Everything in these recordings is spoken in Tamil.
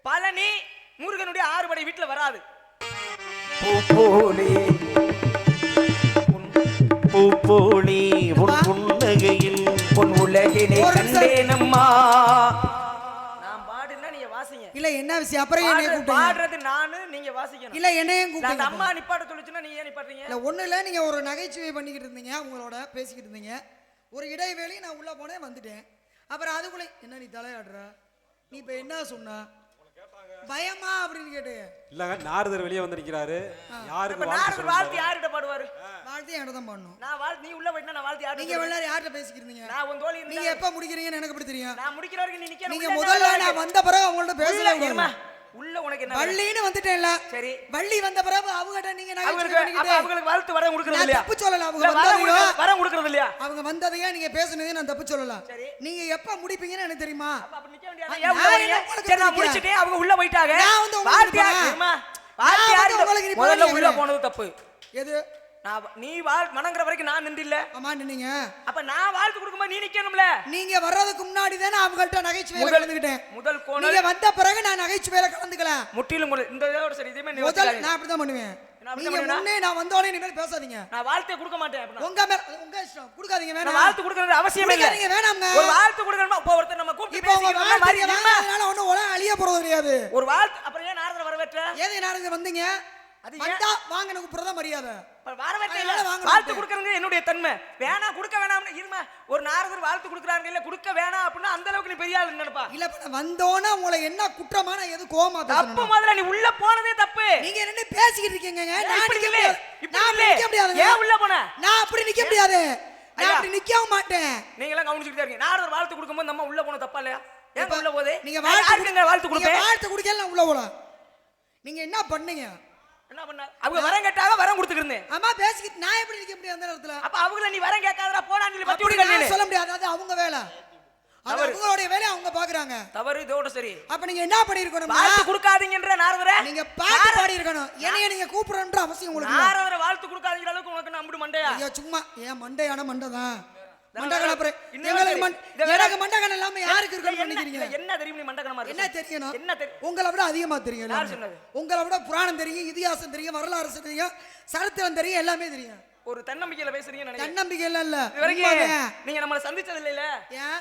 பழனி முருகனுடைய ஆறுபடை வீட்டுல வராது. பூப்போலி உன் புன்னகையில் பொன் உலகினை கண்டேனம்மா. நான் பாடுனா நீங்க வாசிங்க. இல்ல என்ன விஷயம்? அப்புறம் என்ன கூப்பிட்டீங்க? பாடுறது நானு, நீங்க வாசிக்கணும். இல்ல என்னையும் கூப்பிட்டீங்க. அந்த அம்மா நிப்பாட்ட சொல்லுச்சுன்னா நீங்க ஏன் நிப்பாட்றீங்க? இல்ல ஒண்ணு இல்ல, நீங்க ஒரு நகைச்சுவை பண்ணிக்கிட்டு இருந்தீங்க, உங்களோட பேசிக்கிட்டு இருந்தீங்க. ஒரு இடைவேளை நான் உள்ள போனேன், வந்துட்டேன். அப்புறம் அதுக்குள்ள என்ன நீ தலையாடுற, நீ இப்ப என்ன சொன்ன, பயமா அப்படின்னு கேட்டு இல்லங்க நாரதர் வெளியே வந்து நிக்கிறாரு. யாருக்கு வாழ்த்து யார்கிட்ட பாடுவாரு? வாழ்த்து என்கிட்ட தான் பாடணும். நான் வாழ்த்து, நீ உள்ள போயிட்டா நான் வாழ்த்து யார்கிட்ட? நீங்க எல்லாரும் யார்கிட்ட பேசிக்கிட்டு இருந்தீங்க? நான் உன் தோழி. நீங்க எப்ப முடிக்கிறீங்கன்னு எனக்கு எப்படி தெரியும்? நான் முடிக்கிற வரைக்கும் நீ நிக்கணும். நீங்க முதல்ல நான் வந்த பிறகு அவங்கள்ட்ட பேசல. உள்ள உனக்கு என்ன வள்ளின்னு வந்துட்டேன்ல. சரி, வள்ளி வந்த பிறகு அவங்கட்ட நீங்க அவங்களுக்கு வாழ்த்து வர கொடுக்கறது இல்லையா? தப்பு சொல்லல. அவங்க வந்ததையோ வர கொடுக்கறது இல்லையா? அவங்க வந்ததையோ நீங்க பேசுனதே நான் தப்பு சொல்லல. சரி, நீங்க எப்ப முடிப்பீங்கன்னு எனக்கு தெரியுமா? அப்ப நிக்க வேண்டியது ஏன் உள்ள வரீங்க? சரி, நான் முடிச்சிட்டேன், அவங்க உள்ள போயிட்டாங்க. நான் வந்து வாழ்த்து யாரு? முதல்ல உள்ள போனது தப்பு. எது? நான் நீ வணங்குற வரைக்கும் நான் நின்று இல்ல. ஆமா நின்னீங்க. அப்ப நான் வாழ்த்து கொடுக்கும்போது நீ நிக்கணும்ல. நீங்க வர்றதுக்கு முன்னாடி தானே அவங்கள்ட்ட நகைச்சுவையில கலந்துக்கிட்டேன். முதல் கோணல் நீங்க வந்த பிறகு நான் நகைச்சுவையில கலந்துக்கல. முற்றிலும் இந்த இதோட சரி. இதே மாதிரி முதல்ல நான் அப்படி தான் பண்ணுவேன். நீங்க முன்னே நான் வந்தோனே நீங்க பேசாதீங்க. நான் வாழ்த்தே கொடுக்க மாட்டேன். உங்க இஷ்டம், கொடுக்காதீங்க. வேணாம், வாழ்த்து கொடுக்கறது அவசியமே இல்ல. நீங்க வேணாம்ங்க. ஒரு வாழ்த்து கொடுக்கறமா இப்போ ஒருத்தர் நம்ம கூப்பிட்டு இப்போ பேசிக்கிறோம் மாதிரி அதனால ஒண்ணு உலகம் அழிய போறது கிடையாது. ஒரு வாழ்த்து. அப்புறம் ஏன் நாரதர் வரவேற்ற? ஏதே நாரதர் வந்தீங்க? அது வந்தா வாங்கன கூப்பிடுறதா மரியாதை. வரவேற்ற இல்ல. வாழ்த்து கொடுக்கறது என்னுடைய தன்மை. வேணா கொடுக்க வேணாம்னு இருமா. ஒரு நாரதர் வாழ்த்து கொடுக்கறாங்க இல்ல, கொடுக்க வேணாம் அப்படினா அந்த அளவுக்கு நீ பெரிய ஆளு நினைப்பா. இல்ல வந்தோனே உங்களை என்ன குற்றமான எது கோவமா பேசணும்? தப்பு. முதல்ல நீ உள்ள போனதே தப்பு. நீங்க என்ன பேசிக்கிட்டு இருக்கீங்க? நான் நிக்க முடியாது. நான் நிக்க முடியாது. ஏன் உள்ள போன? நான் அப்படி நிக்க முடியாது. நான் அப்படி நிக்கவே மாட்டேன். நீங்க எல்லாம் கவனிச்சிட்டே இருக்கீங்க. நாரதர் வாழ்த்து கொடுக்கும்போது நம்ம உள்ள போன தப்பா இல்லையா? ஏன் உள்ள போதே? நீங்க வாழ்த்து கொடுப்பே. வாழ்த்து குடிக்கல நான் உள்ள போல. நீங்க என்ன பண்ணீங்க? என்ன பண்ணா? அவங்க வரம் கேட்டாங்க, வரம் கொடுத்துக்கிறேன். ஆமா பேசிக்கிட்டு நான் எப்படி நிக்க முடியும் அந்த நேரத்துல? அப்ப அவங்கள நீ வரம் கேட்காதடா போடான்னு சொல்லி பத்தி விடுங்க. சொல்ல முடியாது, அது அவங்க வேலை. அது அவங்களுடைய வேலையை அவங்க பாக்குறாங்க. தவறு இதோட சரி. அப்ப நீங்க என்ன பண்ணி இருக்கணும்? வாழ்த்து கொடுக்காதீங்கன்ற நாரதரே நீங்க பாட்டு பாடி இருக்கணும். என்னைய நீங்க கூப்பிடுறன்ற அவசியம் உங்களுக்கு இல்ல. நாரதரே வாழ்த்து கொடுக்காதீங்கற அளவுக்கு உனக்கு நம்பு மண்டையா? ஐயோ சும்மா ஏன் மண்டையான மண்டைதான். மண்டகன எனக்கு மண்டகன இல்லாம யாருக்கு இருக்குன்னு நினைக்கிறீங்க? என்ன தெரியும் நீ மண்டகனமா இருக்க? என்ன தெரியணும்? என்ன தெரியும்? உங்களை விட அதிகமா தெரியும். யார் சொன்னது? உங்களை விட புராணம் தெரியும், இதிகாசம் தெரியும், வரலாறு தெரியும், சரித்திரம் தெரியும், எல்லாமே தெரியும். ஒரு தன்னம்பிக்கையில பேசுறீங்க நினைக்கிறேன். தன்னம்பிக்கை இல்ல. நீங்க நம்மள சந்திச்சது இல்ல. ஏன்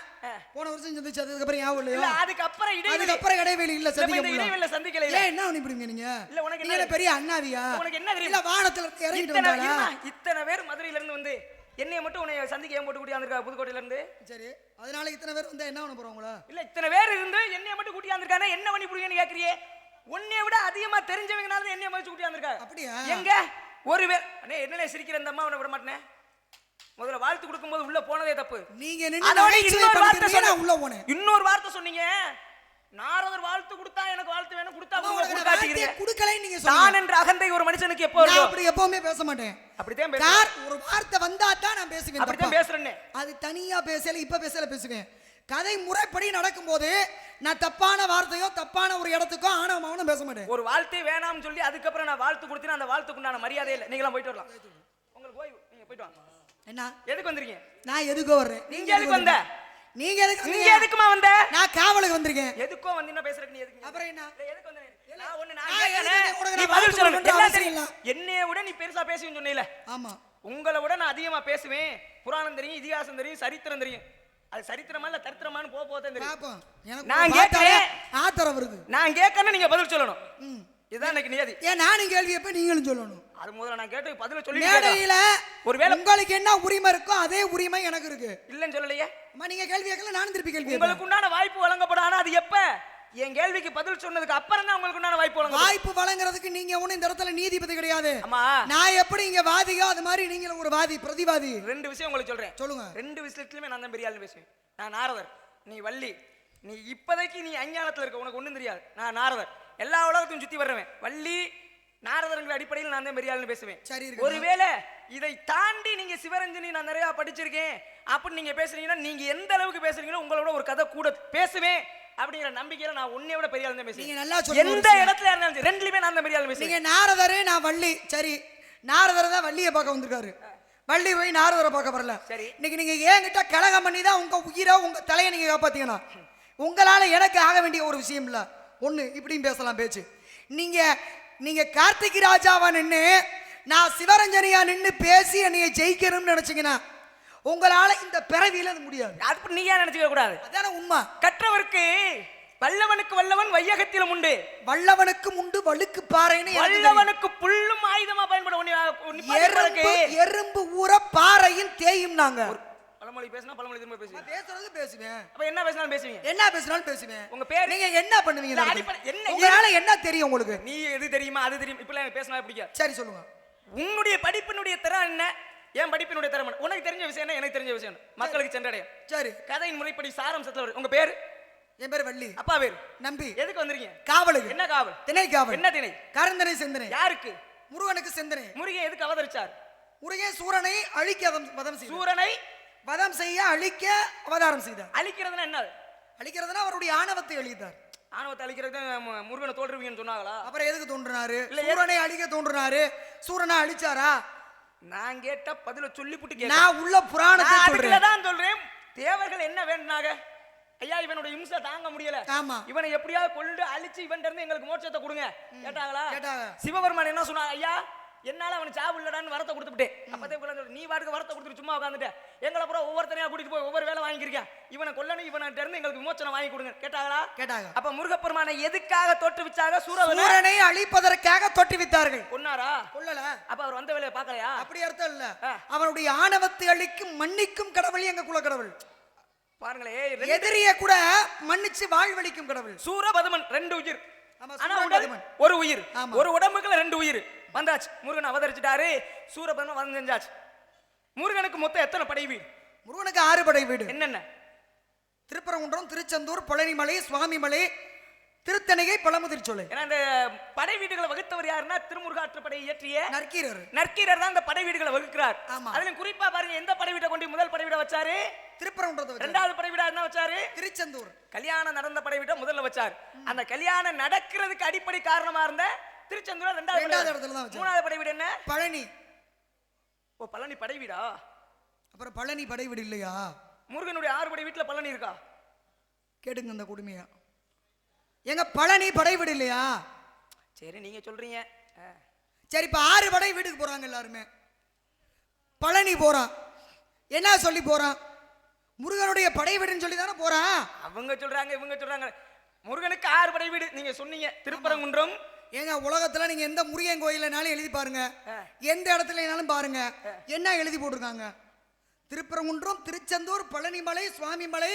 போன வருஷம் சந்திச்சதுக்கு அப்புறம் ஞாபகம் இல்லையா? இல்ல அதுக்கு அப்புறம் இடைவெளி இல்ல. இடைவெளியில சந்திக்கல இல்ல. ஏன் என்ன பண்ணிப்பீங்க நீங்க? இல்ல உனக்கு என்ன பெரிய அண்ணாவியா? உனக்கு என்ன தெரியும்? இல்ல வானத்துல இறங்கிட்டு வந்தாளா? இத்தனை பேர் மதுரையில இருந்து வந்து என்னைய மட்டும் உன்னை சந்திக்க ஏன் போட்டு கூட்டி வந்திருக்கா புதுக்கோட்டையில இருந்து? சரி, அதனால இத்தனை பேர் வந்து என்ன பண்ண போறவங்கள? இல்ல இத்தனை பேர் இருந்து என்னைய மட்டும் கூட்டி வந்திருக்கானே என்ன பண்ணி புடிங்கன்னு கேக்குறியே? உன்னைய விட அதிகமா தெரிஞ்சவங்கனால என்னைய மட்டும் கூட்டி வந்திருக்கா. அப்படியே எங்க ஒரு பேர் அண்ணே என்னலே சிரிக்கிற இந்த அம்மா உன்னை விட மாட்டேனே. முதல்ல வாழ்த்து கொடுக்கும்போது உள்ள போனதே தப்பு. நீங்க நின்னு உள்ள போனே. இன்னொரு வார்த்தை சொன்னீங்க. நாரதர் வாழ்த்து கொடுத்தா எனக்கு வாழ்த்து வேணும், கொடுத்தா உங்களுக்கு கொடுக்காதீங்க. கொடுக்கலை நீங்க சொல்லுங்க. நான் என்ற அகந்தை ஒரு மனுஷனுக்கு எப்போ வரும்? நான் அப்படி எப்பவுமே பேச மாட்டேன். அப்படிதான் பேசுறேன். ஒரு வார்த்தை வந்தா தான் நான் பேசுவேன். அப்படிதான் பேசுறேனே. அது தனியா பேசல, இப்ப பேசல பேசுவேன். கதை முறைப்படி நடக்கும்போது நான் தப்பான வார்த்தையோ தப்பான ஒரு இடத்துக்கோ ஆணவமாவனும் பேச மாட்டேன். ஒரு வாழ்த்தே வேணாம்னு சொல்லி அதுக்கப்புறம் நான் வாழ்த்து கொடுத்தேன், அந்த வாழ்த்துக்கு உண்டான மரியாதை இல்லை. நீங்களாம் போயிட்டு வரலாம். உங்களுக்கு போய் நீங்க போயிட்டு வாங்க. என்ன எதுக்கு வந்திருக்கீங்க? நான் எதுக்கோ வர்றேன். நீங்க எதுக்கு வந்த? நீங்க எதுக்குமா வந்த? நான் காவலுக்கு வந்திருக்கேன். எதுக்கோ வந்தீனா பேசுறதுக்கு நீ எதுக்கு? அப்புறம் என்ன? எதுக்கு வந்தீங்க? நான் கேக்குறேன். நீ பதில் சொல்லணும். எல்லாம் தெரியும். என்னைய விட நீ பெருசா பேசுவீன்னு சொன்னீல. ஆமா. உங்களை விட நான் அதிகமா பேசுவேன். புராணம் தெரியும், இதிகாசம் தெரியும், சரித்திரம் தெரியும். அது சரித்திரமா இல்ல தரித்திரமான்னு போதே தெரியும். நான் கேக்குறேன். ஆத்திரம் வருது. நான் கேக்குறேன், நீங்க பதில் சொல்லணும். இதான் எனக்கு நியதி. ஏன் நானும் கேள்வி எப்ப நீங்களும் சொல்லணும்? அது முதல்ல நான் கேட்டு பதில சொல்லிட்டேன். ஒருவேளை உங்களுக்கு என்ன உரிமை இருக்கோ அதே உரிமை எனக்கு இருக்கு. இல்லன்னு சொல்லலையே. அம்மா நீங்க கேள்வி கேட்கல, நானும் திருப்பி கேள்வி. உங்களுக்கு உண்டான வாய்ப்பு வழங்கப்படும். ஆனா அது எப்ப? என் கேள்விக்கு பதில் சொன்னதுக்கு அப்புறம் தான் உங்களுக்கு உண்டான வாய்ப்பு வழங்கப்படும். வாய்ப்பு வழங்குறதுக்கு நீங்க ஒண்ணு இந்த இடத்துல நீதிபதி கிடையாது. ஆமா. நான் எப்படி இங்க வாதியோ அது மாதிரி நீங்க ஒரு வாதி, பிரதிவாதி. ரெண்டு விஷயம் உங்களுக்கு சொல்றேன். சொல்லுங்க. ரெண்டு விஷயத்துலயுமே நான் தான் பெரிய ஆளு பேசுவேன். நான் நாரதர், நீ வள்ளி. நீ இப்போதைக்கு நீ அஞ்ஞானத்துல இருக்க, உனக்கு ஒண்ணும் தெரியாது. நான் நாரதர், எல்லா உலகத்தையும் சுத்தி வர்றவன். வள்ளி நாரதர்ங்கிற அடிப்படையில் நான் தான் பெரிய ஆளுன்னு பேசுவேன். சரி, ஒருவேளை இதை தாண்டி நீங்க சிவரஞ்சனி நான் நிறைய படிச்சிருக்கேன் அப்படின்னு நீங்க பேசுறீங்கன்னா நீங்க எந்த அளவுக்கு பேசுறீங்களோ உங்களோட ஒரு கதை கூட பேசுவேன் அப்படிங்கிற நம்பிக்கையில நான் உன்னை விட பெரிய ஆளு தான் பேசுவேன். நல்லா எந்த இடத்துல இருந்தாலும் ரெண்டுலயுமே நான் தான் பெரிய ஆளு பேசுவேன். நீங்க நாரதரே, நான் வள்ளி. சரி, நாரதர் தான் வள்ளியை பார்க்க வந்திருக்காரு. வள்ளி போய் நாரதரை பார்க்க வரல. சரி, இன்னைக்கு நீங்க என்கிட்ட கலகம் பண்ணி தான் உங்க உயிரை, உங்க தலையை நீங்க காப்பாத்தீங்கன்னா உங்களால எனக்கு ஆக வேண்டிய ஒரு விஷயம் இல்ல. ஒண்ணு இப்படியும் பேசலாம் பேச்சு. நீங்க கார்த்திக் ராஜாவா நின்னு நான் சிவரஞ்சனியா நின்னு பேசி என்னைய ஜெயிக்கணும்னு நினைச்சீங்கன்னா உங்களால இந்த பிறவியில அது முடியாது. அது நீ ஏன் நினைச்சுக்க கூடாது? அதான உண்மை. கற்றவருக்கு வல்லவனுக்கு வல்லவன் வையகத்திலும் உண்டு, வல்லவனுக்கு உண்டு வழுக்கு பாறைன்னு வல்லவனுக்கு புல்லும் ஆயுதமா பயன்படும். எறும்பு ஊற பாறையும் தேயும். நாங்க பழமொழி பேசினா பழமொழி திரும்ப பேசுவேன், பேசுறது பேசுவேன். அப்ப என்ன பேசினாலும் பேசுவீங்க, என்ன பேசினாலும் பேசுவேன். உங்க பேர் நீங்க என்ன பண்ணுவீங்க? என்ன உங்களால என்ன தெரியும் உங்களுக்கு? நீ எது தெரியுமா அது தெரியும். இப்ப பேசினா பிடிக்காது. சரி சொல்லுங்க. உன்னுடைய படிப்பினுடைய திறன் என்ன, என் படிப்பினுடைய திறன் என்ன? உனக்கு தெரிஞ்ச விஷயம் என்ன, எனக்கு தெரிஞ்ச விஷயம் மக்களுக்கு சென்றடையும். சரி, கதையின் முறைப்படி சாராம்சத்துல வரும். உங்க பேரு? என் பேர் வள்ளி. அப்பா பேரு? நம்பி. எதுக்கு வந்திருக்கீங்க? காவலுக்கு. என்ன காவல்? திணை காவல். என்ன திணை? கரந்தனை சிந்தனை. யாருக்கு? முருகனுக்கு சிந்தனை. முருகன் எதுக்கு அவதரிச்சார்? முருகன் சூரனை அழிக்க வதம் செய்தார். சூரனை வதம் செய்ய அழிக்க அவதாரம் செய்தார். அழிக்கிறதுனா என்ன? அழிக்கிறதுனா அவருடைய ஆணவத்தை அழித்தார். ஆணவத்தை அழிக்கிறது முருகனை தோன்றுவீங்கன்னு சொன்னாங்களா? அப்புறம் எதுக்கு தோன்றினாரு? சூரனை அழிக்க தோன்றினாரு. சூரனை அழிச்சாரா? நான் கேட்ட பதில சொல்லி புட்டு நான் உள்ள புராணத்தை சொல்றேன். தேவர்கள் என்ன வேண்டாங்க? ஐயா இவனுடைய இம்சை தாங்க முடியல, ஆமா, இவனை எப்படியாவது கொண்டு அழிச்சு இவன் இருந்து எங்களுக்கு மோட்சத்தை கொடுங்க கேட்டாங்களா? கேட்டாங்க. சிவபெருமான் என்ன சொன்னார்? ஐயா என்னால அவனுக்கு சாவு இல்லடான்னு வரத்தை கொடுத்துட்டேன். அப்பதே நீ வாட்டுக்கு வரத்தை கொடுத்துட்டு சும்மா உட்காந்துட்ட, எங்களை பூரா ஒவ்வொருத்தனையா கூட்டிட்டு போய் ஒவ்வொரு வேலை வாங்கிருக்கேன், இவனை கொல்லணும், இவன்கிட்ட இருந்து எங்களுக்கு விமோச்சனம் வாங்கி கொடுங்க கேட்டாங்களா? கேட்டாங்க. அப்ப முருகப்பெருமானை எதுக்காக தோற்றுவிச்சாங்க? சூரனை அழிப்பதற்காக தோற்றுவித்தார்கள். கொன்னாரா? கொல்லல. அப்ப அவர் வந்த வேலையை பார்க்கலையா? அப்படி அர்த்தம் இல்ல. அவனுடைய ஆணவத்தை அழிக்கும் மன்னிக்கும் கடவுள் எங்க குல கடவுள். பாருங்களே, எதிரிய கூட மன்னிச்சு வாழ்வழிக்கும் கடவுள். சூரபதுமன் 2 உயிர், ஆனா உடல் 1 உயிர், ஒரு உடம்புக்குள்ள 2 உயிர் வந்தாச்சு. முருகன் அவதரிச்சிட்டாரு, சூரபதுமன் வந்து செஞ்சாச்சு. முருகனுக்கு மொத்தம் எத்தனை படை வீடு? முருகனுக்கு 6 படை வீடு. என்னென்ன? திருப்பரங்குன்றம், திருச்செந்தூர், பழனிமலை, சுவாமிமலை, திருத்தணிகை, பழமுதிர்ச்சோலை. ஏன்னா இந்த படை வீடுகளை வகுத்தவர் யாருன்னா திருமுருகாற்றுப்படை இயற்றிய நற்கீரர். நற்கீரர் தான் இந்த படை வீடுகளை வகுக்கிறார். அதுல குறிப்பா பாருங்க, எந்த படை வீட்டை கொண்டு முதல் படை வீட வச்சாரு? திருப்பரங்குன்றத்தை. இரண்டாவது படை வீடா என்ன வச்சாரு? திருச்செந்தூர். கல்யாணம் நடந்த படை வீட்டை முதல்ல வச்சார். அந்த கல்யாணம் நடக்கிறதுக்கு அடிப்படை காரணமா இருந்த திருச்செந்தூர் இரண்டாவது இடத்துல தான். மூணாவது படை வீடு என்ன? பழனி. ஓ, பழனி படை வீடா? அப்புறம் பழனி படை வீடு இல்லையா? முருகனுடைய 6 படை வீட்டுல பழனி இருக்கா? கேட்டுங்க இந்த கொடுமையா. எங்க பழனி படை வீடு இல்லையா? சரி நீங்க சொல்றீங்க. சரி, இப்ப 6 படை வீட்டுக்கு போறாங்க எல்லாருமே. பழனி போறான், என்ன சொல்லி போறான்? முருகனுடைய படை வீடுன்னு சொல்லி தானே போறான். அவங்க சொல்றாங்க, இவங்க சொல்றாங்க. முருகனுக்கு 6 படை வீடு நீங்க சொன்னீங்க. திருப்பரங்குன்றம். ஏங்க உலகத்துல நீங்க எந்த முருகன் கோயிலனாலும் எழுதி பாருங்க, எந்த இடத்துலனாலும் பாருங்க, என்ன எழுதி போட்டிருக்காங்க? திருப்பரங்குன்றம், திருச்செந்தூர், பழனிமலை, சுவாமிமலை,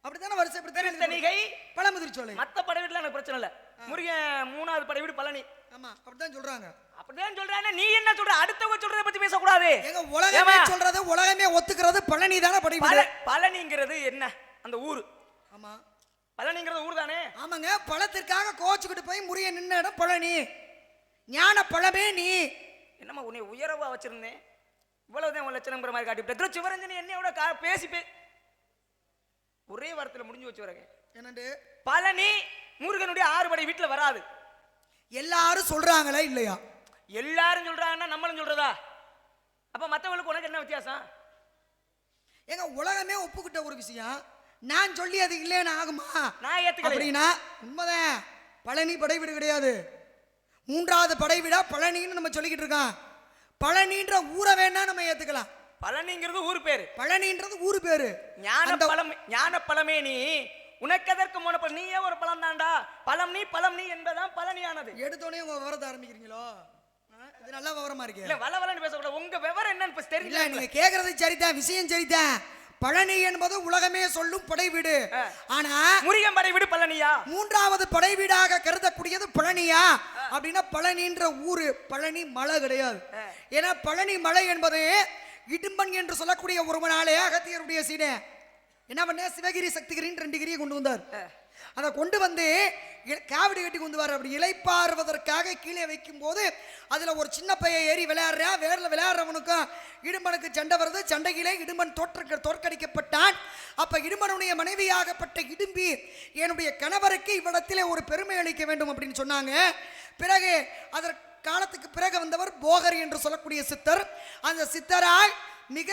அப்படித்தானே வரிசை. திருத்தணிகை, பழமுதிர்ச்சோலை. மத்த படை வீட்டுல எனக்கு பிரச்சனை இல்ல. முருகன் 3வது படை வீடு பழனி. ஆமா, அப்படிதான் சொல்றாங்க. அப்படிதான் சொல்றாங்க. நீ என்ன சொல்ற? அடுத்தவங்க சொல்றத பத்தி பேச கூடாது. எங்க உலகமே சொல்றது, உலகமே ஒத்துக்கிறது பழனி தானே படை வீடு. பழனிங்கிறது என்ன? அந்த ஊரு. ஆமா, பழனிங்கிறது ஊர் தானே. ஆமாங்க, பழத்திற்காக கோச்சுக்கிட்டு போய் முருகன் நின்ன இடம் பழனி. ஞான பழமே நீ. என்னம்மா உன்னை உயரவா வச்சிருந்தேன், இவ்வளவுதான் உன் லட்சணங்கிற மாதிரி காட்டி சிவரஞ்சனி என்னையோட பேசி ஒரே வாரத்தில் முடிஞ்சு வச்சு வரங்க. என்னண்டு பழனி முருகனுடைய 6 படை வீட்டுல வராது. எல்லாரும் சொல்றாங்களா இல்லையா? எல்லாரும் சொல்றாங்கன்னா நம்மளும் சொல்றதா? அப்ப மத்தவங்களுக்கு உனக்கு என்ன வித்தியாசம்? எங்க உலகமே ஒப்புக்கிட்ட ஒரு விஷயம் நான் சொல்லி அது இல்லைன்னு ஆகுமா? நான் ஏத்துக்கல அப்படின்னா உண்மைதான். பழனி படை வீடு கிடையாது, 3வது படை வீடா பழனின்னு நம்ம சொல்லிக்கிட்டு இருக்கோம். பழனின்ற ஊரை வேணா நம்ம ஏத்துக்கலாம். பழனிங்கிறது ஊர் பேரு, பழனின்றது ஊர் பேரு. ஞான பழமே நீ. உனக்கு எதற்கு மூணு பழம்? நீயே ஒரு பழம் தாண்டா. பழம் நீ என்பதான் பழனியானது. எடுத்தோடனே உங்க விவரத்தை ஆரம்பிக்கிறீங்களோ? இது நல்ல விவரமா இருக்கு. இல்ல வளவலன்னு பேசக்கூடாது. உங்க விவரம் என்னன்னு தெரியல. நீங்க கேக்குறது சரிதான், விஷயம் சரிதான். பழனி என்பது உலகமே சொல்லும் படை வீடு. ஆனா முருகன் படை வீடு பழனியா? 3வது படை வீடாக கருதக்கூடியது பழனியா அப்படின்னா பழனின்ற ஊரு. பழனி மலை கிடையாது. ஏன்னா பழனி மலை என்பது இடும்பன் என்று சொல்லக்கூடிய ஒருவனாலே அகத்தியருடைய சீடே என்ன பண்ண, சிவகிரி சக்திகிரின்னு 2 கிரியை கொண்டு வந்தார். அதை கொண்டு வந்து காவடி கட்டி கொண்டு வர. அப்படி இலைப்பாறுவதற்காக கீழே வைக்கும் போது அதுல ஒரு சின்ன பையன் ஏறி விளையாடுறா. வேர்ல விளையாடுறவனுக்கும் இடும்பனுக்கு சண்டை வருது. சண்டையிலே இடும்பன் தோற்கடிக்கப்பட்டான். அப்ப இடும்பனுடைய மனைவியாகப்பட்ட இடும்பி என்னுடைய கணவருக்கு இவ்விடத்திலே ஒரு பெருமை அளிக்க வேண்டும் அப்படின்னு சொன்னாங்க. பிறகு அதற்கு காலத்துக்கு பிறகு வந்தவர் போகர் என்று சொல்லக்கூடிய சித்தர். அந்த சித்தரால் மிக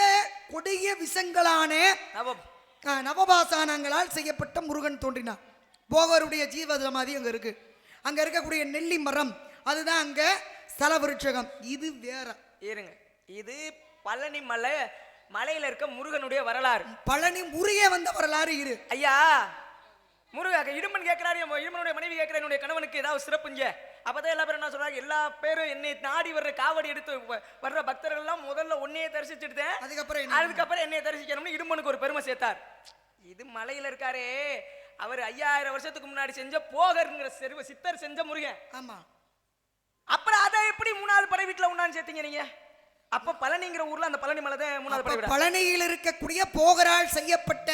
கொடிய விஷங்களான நவபாசானங்களால் செய்யப்பட்ட முருகன் தோன்றினார். போகருடைய ஜீவ சமாதி அங்க இருக்கு. அங்க இருக்கக்கூடிய நெல்லி மரம் அதுதான் அங்க ஸ்தல விருட்சகம். இது வேற. இருங்க, இது பழனி மலையில இருக்க முருகனுடைய வரலாறு. பழனி முருக வந்த வரலாறு இரு. ஐயா முருக இடுமன் கேட்கிறாரு, இடுமனுடைய மனைவி கேட்கிற என்னுடைய கணவனுக்கு ஏதாவது சிறப்புங்க. அப்பதான் எல்லா பேரும் என்ன சொல்றாங்க, எல்லா பேரும் என்னை நாடி வர்ற காவடி எடுத்து வர்ற பக்தர்கள் எல்லாம் முதல்ல உன்னையே தரிசிச்சுட்டேன், அதுக்கப்புறம் என்னைய தரிசிக்கணும்னு இடுமனுக்கு ஒரு பெருமை சேர்த்தார். இது மலையில இருக்காரே அவர் 5000 வருஷத்துக்கு முன்னாடி செஞ்ச போகர்ங்கிற சித்தர் செஞ்ச முருகன். ஆமா. அப்புறம் அதை எப்படி 3வது படை வீட்டுல உண்டான்னு சேர்த்தீங்க நீங்க? அப்ப பழனிங்கிற ஊர்ல அந்த பழனி மலை தான் 3வது படை வீடு. பழனியில் இருக்கக்கூடிய போகரால் செய்யப்பட்ட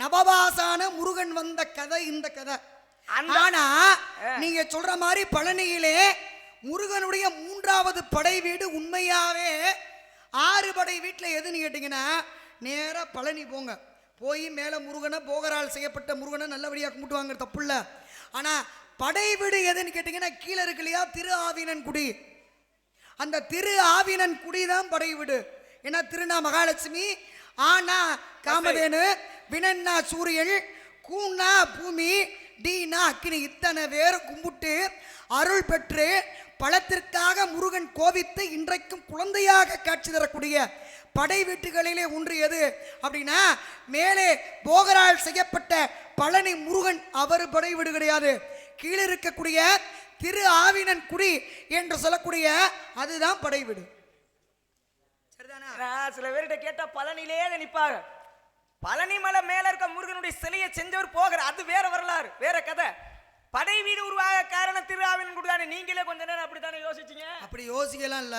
நவபாசான முருகன் வந்த கதை இந்த கதை. ஆனா நீங்க சொல்ற மாதிரி பழனியிலே முருகனுடைய 3வது படை வீடு உண்மையாவே 6 படை வீட்டுல எதுன்னு கேட்டீங்கன்னா நேரா பழனி போங்க, போய் மேல முருகனை போகரால் செய்யப்பட்ட முருகனை நல்லபடியா கும்பிட்டுவாங்க, தப்பு இல்ல. ஆனா படை வீடு எதுன்னு கேட்டீங்கன்னா கீழே இருக்கு இல்லையா திரு ஆவினன் குடி, அந்த திரு ஆவினன் குடி தான் படை வீடு. ஏன்னா திருநா மகாலட்சுமி, ஆனா காமதேனு, வினன்னா சூரியன், கூனா பூமி, டீனா அக்கினி, இத்தனை பேர் கும்பிட்டு அருள் பெற்று பழத்திற்காக முருகன் கோபித்து இன்றைக்கும் குழந்தையாக காட்சி தரக்கூடிய படை வீட்டுகளிலே ஒன்று எது அப்படின்னா மேலே போகரால் செய்யப்பட்ட பழனி முருகன். அவர் படை வீடு கிடையாது, கீழே இருக்கக்கூடிய திரு ஆவினன் குடி என்று சொல்லக்கூடிய அதுதான் படை வீடு. சரிதானா? சில பேர்கிட்ட கேட்டா பழனிலே நிப்பாங்க. பழனி மலை மேல இருக்க முருகனுடைய சிலையை செஞ்சவர் போகிற அது வேற வரலாறு, வேற கதை. படை வீடு உருவாக காரணம் திரு ஆவினன் குடி தானே. நீங்களே கொஞ்ச நேரம் அப்படித்தானே யோசிச்சீங்க? அப்படி யோசிக்கலாம் இல்ல,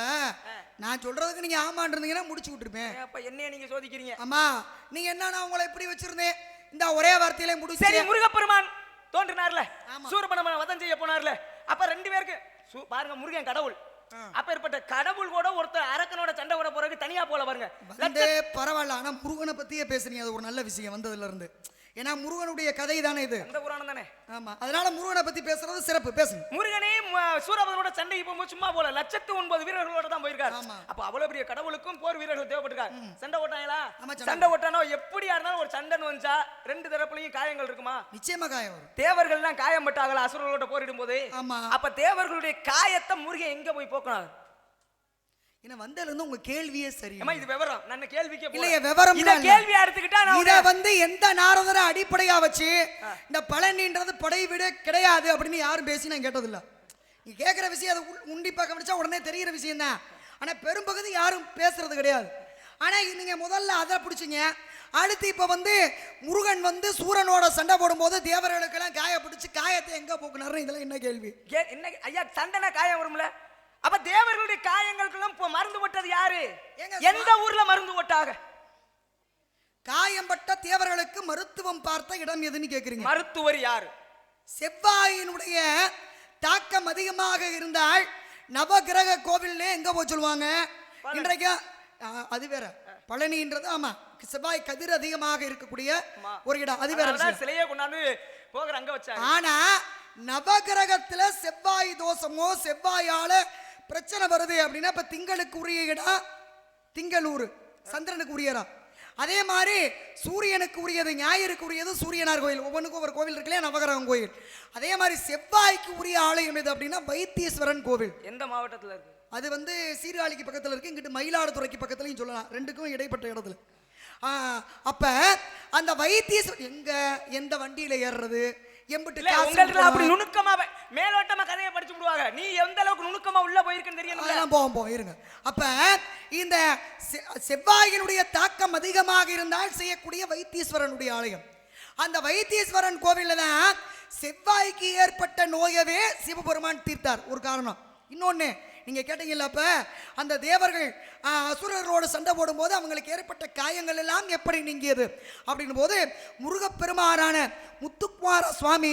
நான் சொல்றதுக்கு நீங்க ஆமான் இருந்தீங்கன்னா முடிச்சு விட்டுருப்பேன். அப்ப என்னைய நீங்க சோதிக்கிறீங்க? அம்மா நீங்க என்ன, நான் உங்களை எப்படி வச்சிருந்தேன் இந்த ஒரே வார்த்தையில முடிச்சு. சரி, முருகப்பெருமான் தோன்றினார்ல, சூரபன்மனை வதம் செய்ய போனார்ல, அப்ப 2 பேருக்கு பாருங்க முருகன் கடவுள். அப்ப ஏற்பட்ட கடவுள் கூட ஒருத்தர் அரக்கனோட சண்டை கூட போறதுக்கு தனியா போல பாருங்க. பரவாயில்ல, ஆனா முருகனை பத்தியே பேசுறீங்க, அது ஒரு நல்ல விஷயம் வந்ததுல இருந்து. ஏன்னா முருகனுடைய கதை தானே இது, அந்த புராணம் தானே. ஆமா, அதனால முருகனை பத்தி பேசுறது சிறப்பு, பேசுங்க. முருகனே சூரபன்மனோட சண்டைக்கு போகும்போது சும்மா போல 109 வீரர்களோட தான் போயிருக்காரு. அப்ப அவ்வளவு பெரிய கடவுளுக்கும் போர் வீரர்கள் தேவைப்பட்டிருக்காரு. சண்டை ஓட்டாங்களா? சண்டை ஓட்டானோ எப்படியா இருந்தாலும் ஒரு சண்டைன்னு வந்துச்சா 2 தரப்புலயும் காயங்கள் இருக்குமா? நிச்சயமா காயம் வரும். தேவர்கள் எல்லாம் காயம் பட்டாங்களா அசுரர்களோட போரிடும் போது? ஆமா. அப்ப தேவர்களுடைய காயத்தை முருகன் எங்க போய் போக்கணும்? என்ன வந்தல இருந்து உங்க கேள்வியே சரி. அம்மா இது விவரம், நான் கேள்விக்கே இல்லையே விவரம் இத கேள்வியா எடுத்துக்கிட்டா நான் இத வந்து எந்த நாரதரை அடிப்படையா வச்சு இந்த பழனின்றது படை வீடு கிடையாது அப்படின்னு யாரும் பேசி நான் கேட்டது இல்ல. நீ கேட்கிற விஷயம் அதை உண்டிப்பா கவனிச்சா உடனே தெரிகிற விஷயம் தான். ஆனா பெரும்பகுதி யாரும் பேசுறது கிடையாது. ஆனா நீங்க முதல்ல அதை பிடிச்சிங்க. அடுத்து இப்ப வந்து முருகன் வந்து சூரனோட சண்டை போடும்போது தேவர்களுக்கெல்லாம் காயப்பிடிச்சு காயத்தை எங்க போக்குனாரு, இதெல்லாம் என்ன கேள்வி? என்ன ஐயா சண்டைனா காயம் வரும்ல? அப்ப தேவர்களுடைய காயங்களுக்கெல்லாம் மருந்து போட்டது யாரு? எந்த ஊர்ல மருந்து போட்டாங்க? காயம்பட்ட தேவர்களுக்கு மருத்துவம் பார்த்த இடம் எதுன்னு கேக்குறீங்க? மருத்துவர் யாரு? செவ்வாயினுடைய தாக்கம் அதிகமாக இருந்தால் நவகிரக கோவில்ல எங்க போய் சொல்லுவாங்க இன்றைக்கு? அது வேற, பழனின்றது ஆமா செவ்வாய் கதிர் அதிகமாக இருக்கக்கூடிய ஒரு இடம், அது வேற. சிலையை கொண்டாந்து போகிற அங்க வச்சாங்க. ஆனா நவகிரகத்துல செவ்வாய் தோஷமோ செவ்வாயால பிரச்சனை வருது அப்படின்னா இப்ப திங்களுக்கு உரிய இடம் திங்களூர், சந்திரனுக்கு உரியரா. அதே மாதிரி சூரியனுக்கு உரியது ஞாயிறுக்கு உரியது சூரியனார் கோயில், ஒவ்வொன்றுக்கும் ஒரு கோவில் இருக்குல்லையா நவகிரகம் கோயில். அதே மாதிரி செவ்வாய்க்கு உரிய ஆலயம் எது அப்படின்னா வைத்தீஸ்வரன் கோவில். எந்த மாவட்டத்தில் இருக்கு? அது வந்து சீர்காழிக்கு பக்கத்தில் இருக்கு, இங்கிட்டு மயிலாடுதுறைக்கு பக்கத்துலையும் சொல்லலாம், ரெண்டுக்கும் இடைப்பட்ட இடத்துல. அப்ப அந்த வைத்தீஸ்வரன் எங்க எந்த வண்டியில ஏறுறது அப்படி நுணுக்கமா மேலோட்டமா கதையை படிச்சு விடுவாங்க. நீ எந்த அளவுக்கு நுணுக்கமா உள்ள போயிருக்கன்னு தெரியணும். போவோம் இருங்க. அப்ப இந்த செவ்வாயினுடைய தாக்கம் அதிகமாக இருந்தால் செய்யக்கூடிய வைத்தீஸ்வரனுடைய ஆலயம், அந்த வைத்தீஸ்வரன் கோவில்ல தான் செவ்வாய்க்கு ஏற்பட்ட நோயவே சிவபெருமான் தீர்த்தார். ஒரு காரணம். இன்னொன்னு நீங்க கேட்டீங்கல்ல, அப்ப அந்த தேவர்கள் அசுரர்களோடு சண்டை போடும்போது அவங்களுக்கு ஏற்பட்ட காயங்கள் எல்லாம் எப்படி நீங்கியது அப்படின் போது முருகப்பெருமானான முத்துக்குமார சுவாமி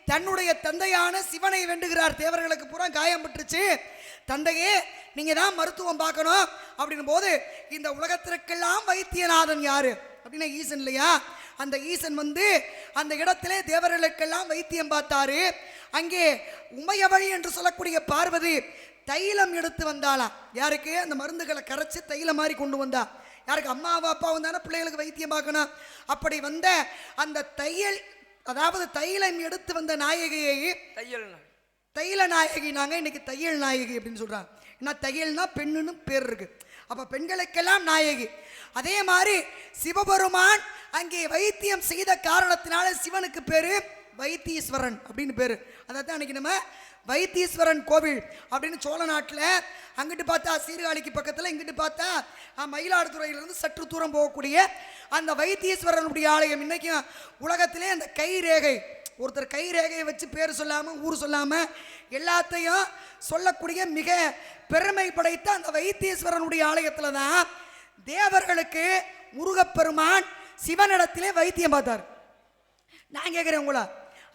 தன்னுடைய தந்தையான சிவனை வேண்டுகிறார். தேவர்களுக்கு பூரா காயம் பட்டுருச்சு, தந்தையே நீங்க தான் மருத்துவம் பார்க்கணும் அப்படின் போது இந்த உலகத்திற்கெல்லாம் வைத்தியநாதன் யாரு அப்படின்னா ஈசன் இல்லையா? அந்த ஈசன் வந்து அந்த இடத்திலே தேவர்களுக்கெல்லாம் வைத்தியம் பார்த்தாரு. அங்கே உமையவழி என்று சொல்லக்கூடிய பார்வதி தைலம் எடுத்து வந்தாலாம். யாருக்கு? அந்த மருந்துகளை கரைச்சி தைலம் மாதிரி கொண்டு வந்தா. யாருக்கு? அம்மாவா அப்பா வந்தானா பிள்ளைகளுக்கு வைத்தியம் பார்க்கணும். அப்படி வந்த அந்த அதாவது தைலம் எடுத்து வந்த நாயகியை தையல் தைல நாயகி நாங்க இன்னைக்கு தையல் நாயகி அப்படின்னு சொல்றாங்க. ஏன்னா தையல்னா பெண்ணுன்னு பேர் இருக்கு. அப்ப பெண்களுக்கெல்லாம் நாயகி. அதே மாதிரி சிவபெருமான் அங்கே வைத்தியம் செய்த காரணத்தினால சிவனுக்கு பேரு வைத்தீஸ்வரன் அப்படின்னு பேரு. அதான் அன்னைக்கு நம்ம வைத்தீஸ்வரன் கோவில் அப்படின்னு சோழ நாட்டில் அங்கிட்டு பார்த்தா சீர்காழிக்கு பக்கத்தில், இங்கிட்டு பார்த்தா மயிலாடுதுறையிலிருந்து சற்று தூரம் போகக்கூடிய அந்த வைத்தீஸ்வரனுடைய ஆலயம் இன்னைக்கும் உலகத்திலே அந்த கை ரேகை, ஒருத்தர் கை ரேகையை வச்சு பேர் சொல்லாமல் ஊர் சொல்லாமல் எல்லாத்தையும் சொல்லக்கூடிய மிக பெருமை படைத்த அந்த வைத்தீஸ்வரனுடைய ஆலயத்தில் தான் தேவர்களுக்கு முருகப்பெருமான் சிவனிடத்திலே வைத்தியம் பார்த்தார். நான் கேட்குறேன் உங்களா,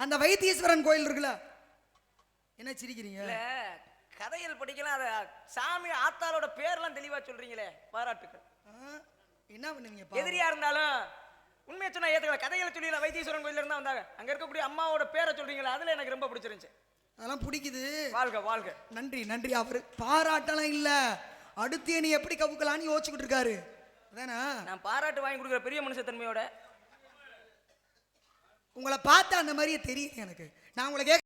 அந்த வைத்தீஸ்வரன் கோயில் இருக்குல்ல, என்ன சிரிக்கிறீங்க? கதைகள் படிக்கலாம், அத சாமி ஆத்தாளோட பேர்லாம் தெளிவா சொல்றீங்களே, பாராட்டுக்கள். என்ன பண்ணுவீங்க? எதிரியா இருந்தாலும் உண்மையை சொன்னா ஏத்துக்கலாம். கதைகளை சொல்லி வைத்தீஸ்வரன் கோயில இருந்தா வந்தாங்க, அங்க இருக்கக்கூடிய அம்மாவோட பேரை சொல்றீங்களா, அதுல எனக்கு ரொம்ப பிடிச்சிருந்துச்சு. அதெல்லாம் பிடிக்குது. வாழ்க வாழ்க. நன்றி நன்றி. அவரு பாராட்டலாம் இல்ல, அடுத்து நீ எப்படி கவுக்கலான்னு யோசிச்சுக்கிட்டு இருக்காரு. அதானா நான் பாராட்டு வாங்கி கொடுக்குற பெரிய மனுஷத்தன்மையோட உங்களை பார்த்தா அந்த மாதிரியே தெரியுது எனக்கு. நான் உங்களை